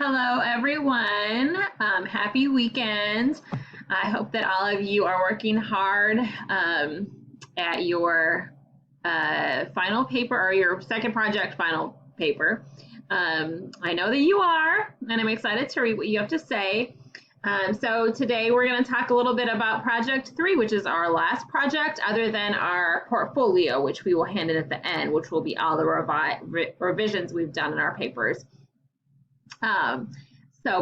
Hello, everyone. Happy weekend. I hope that all of you are working hard at your final paper or your second project final paper. I know that you are, and I'm excited to read what you have to say. So today we're going to talk a little bit about Project 3, which is our last project other than our portfolio, which we will hand in at the end, which will be all the revisions we've done in our papers.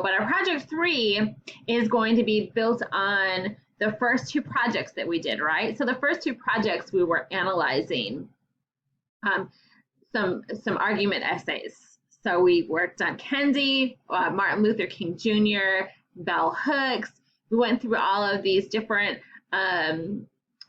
But our Project 3 is going to be built on the first two projects that we did, right? So the first two projects we were analyzing some argument essays. So we worked on Kendi, Martin Luther King Jr., Bell Hooks. We went through all of these different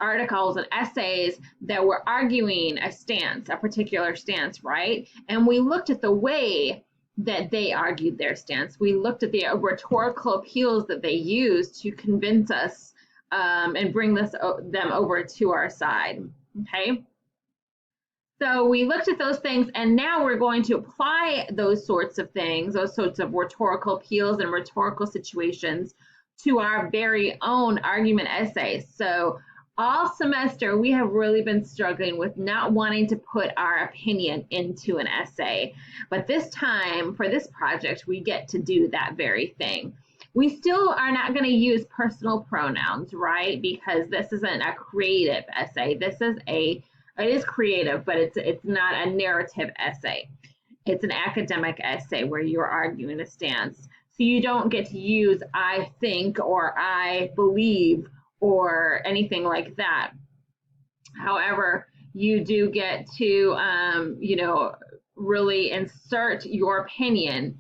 articles and essays that were arguing a stance, a particular stance, right? And we looked at the way that they argued their stance. We looked at the rhetorical appeals that they used to convince us and bring them over to our side, okay? So we looked at those things, and now we're going to apply those sorts of things, those sorts of rhetorical appeals and rhetorical situations to our very own argument essays. So all semester, we have really been struggling with not wanting to put our opinion into an essay. But this time, for this project, we get to do that very thing. We still are not going to use personal pronouns, right? Because this isn't a creative essay. It is creative, but it's not a narrative essay. It's an academic essay where you're arguing a stance. So you don't get to use I think or I believe or anything like that. However, you do get to, really insert your opinion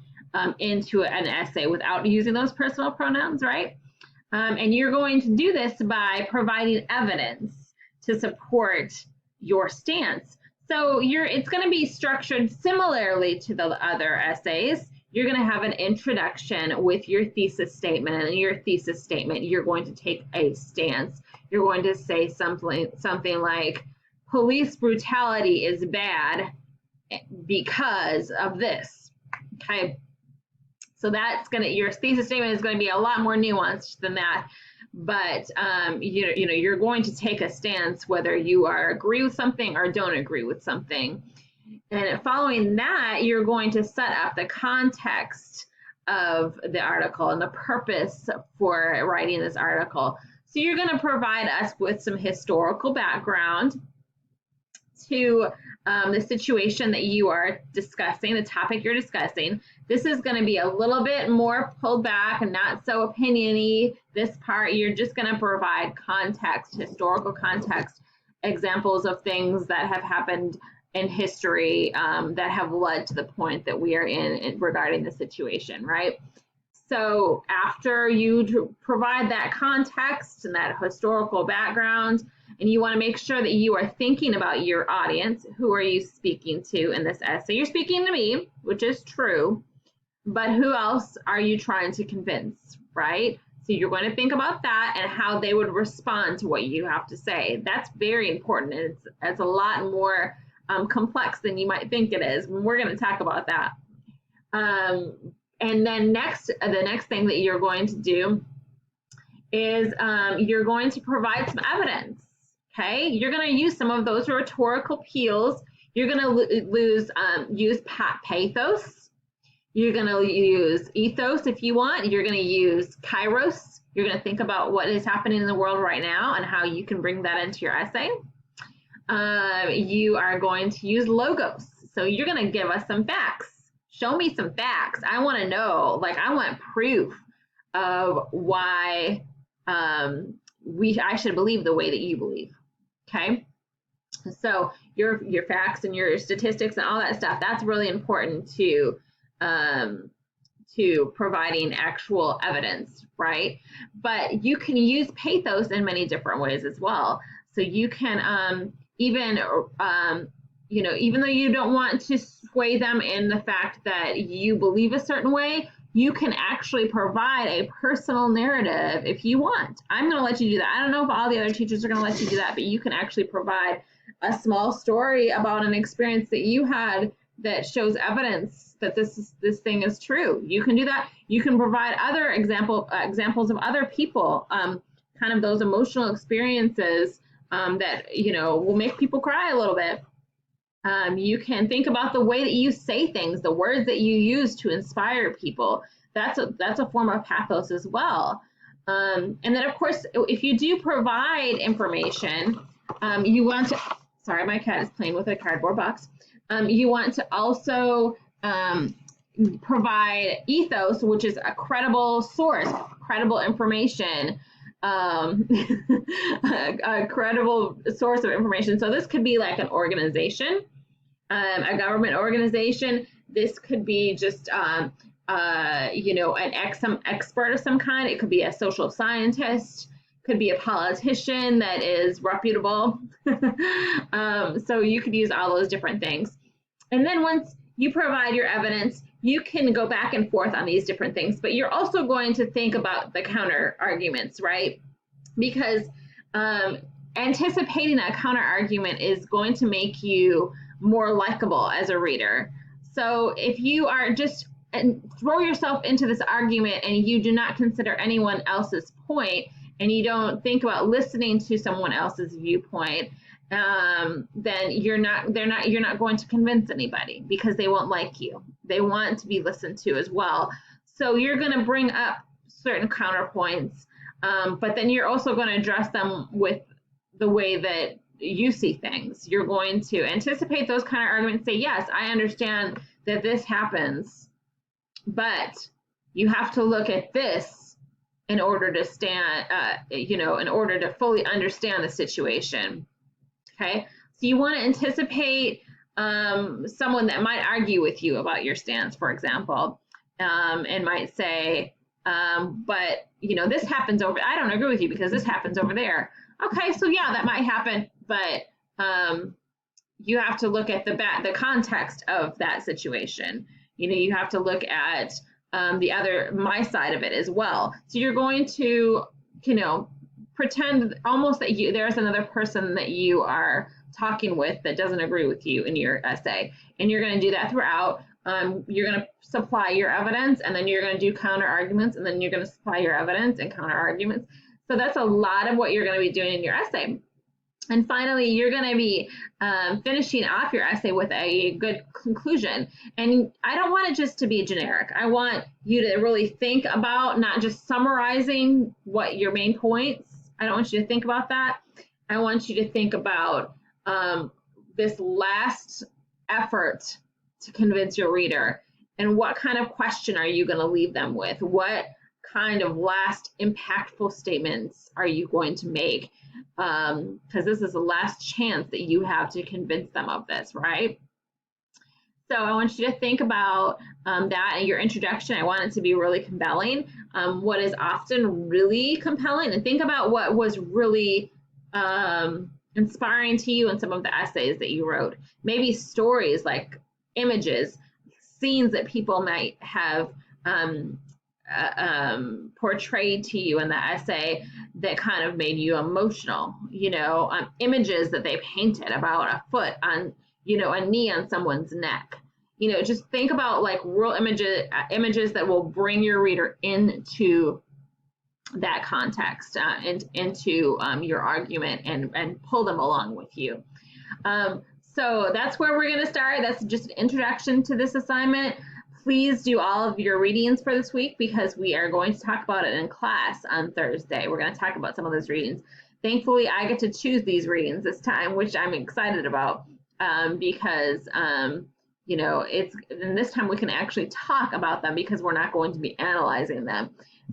into an essay without using those personal pronouns, right? And you're going to do this by providing evidence to support your stance. So it's going to be structured similarly to the other essays. You're going to have an introduction with your thesis statement, and in your thesis statement, you're going to take a stance. You're going to say something like, police brutality is bad because of this, okay? So your thesis statement is going to be a lot more nuanced than that, but you're going to take a stance whether you agree with something or don't agree with something. And following that, you're going to set up the context of the article and the purpose for writing this article. So you're going to provide us with some historical background to the situation that you are discussing, the topic you're discussing. This is going to be a little bit more pulled back and not so opinion-y. This part, you're just going to provide context, historical context, examples of things that have happened in history that have led to the point that we are in regarding the situation, right? So after you provide that context and that historical background, and you want to make sure that you are thinking about your audience, who are you speaking to in this essay? You're speaking to me, which is true, but who else are you trying to convince, right? So you're going to think about that and how they would respond to what you have to say. That's very important, and it's a lot more complex than you might think it is. We're going to talk about that. And then the next thing that you're going to do is you're going to provide some evidence, okay? You're going to use some of those rhetorical appeals. You're going to use pathos. You're going to use ethos if you want. You're going to use kairos. You're going to think about what is happening in the world right now and how you can bring that into your essay. You are going to use logos. So you're going to give us some facts. Show me some facts. I want to know, I want proof of why I should believe the way that you believe, okay? So your facts and your statistics and all that stuff, that's really important to providing actual evidence, right? But you can use pathos in many different ways as well. So you can even though you don't want to sway them in the fact that you believe a certain way, you can actually provide a personal narrative if you want. I'm going to let you do that. I don't know if all the other teachers are going to let you do that, but you can actually provide a small story about an experience that you had that shows evidence that this thing is true. You can do that. You can provide other examples of other people, kind of those emotional experiences that will make people cry a little bit. You can think about the way that you say things, the words that you use to inspire people. That's a form of pathos as well. And then, of course, if you do provide information, you want to. Sorry, my cat is playing with a cardboard box. You want to also provide ethos, which is a credible source, credible information, a credible source of information. So this could be like an organization, a government organization. This could be just some expert of some kind. It could be a social scientist, could be a politician that is reputable. So you could use all those different things. And then once you provide your evidence, you can go back and forth on these different things, but you're also going to think about the counter arguments, right? Because anticipating a counter argument is going to make you more likable as a reader. So if you are just throw yourself into this argument and you do not consider anyone else's point, and you don't think about listening to someone else's viewpoint, then you're not going to convince anybody, because they won't like you. They want to be listened to as well. So you're going to bring up certain counterpoints, but then you're also going to address them with the way that you see things. You're going to anticipate those kind of arguments, say, yes, I understand that this happens, but you have to look at this in order to in order to fully understand the situation. Okay, so you want to anticipate someone that might argue with you about your stance, for example, and might say, but this happens over. I don't agree with you because this happens over there. Okay, so yeah, that might happen, but you have to look at the context of that situation. You have to look at my side of it as well. So you're going to, pretend almost that there's another person that you are talking with that doesn't agree with you in your essay. And you're going to do that throughout. You're going to supply your evidence, and then you're going to do counter arguments, and then you're going to supply your evidence and counter arguments. So that's a lot of what you're going to be doing in your essay. And finally, you're going to be finishing off your essay with a good conclusion. And I don't want it just to be generic. I want you to really think about not just summarizing what your main points. I don't want you to think about that. I want you to think about this last effort to convince your reader. And what kind of question are you going to leave them with? What kind of last impactful statements are you going to make? Because this is the last chance that you have to convince them of this, right? So I want you to think about that in your introduction. I want it to be really compelling. What is often really compelling, and think about what was really inspiring to you in some of the essays that you wrote. Maybe stories like images, scenes that people might have portrayed to you in the essay that kind of made you emotional, images that they painted about a foot on, a knee on someone's neck. Just think about like real images that will bring your reader into that context and into your argument and pull them along with you. So that's where we're going to start. That's just an introduction to this assignment. Please do all of your readings for this week, because we are going to talk about it in class on Thursday. We're going to talk about some of those readings. Thankfully, I get to choose these readings this time, which I'm excited about because, and this time we can actually talk about them because we're not going to be analyzing them.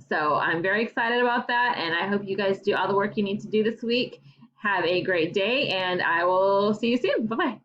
So I'm very excited about that, and I hope you guys do all the work you need to do this week. Have a great day, and I will see you soon. Bye-bye.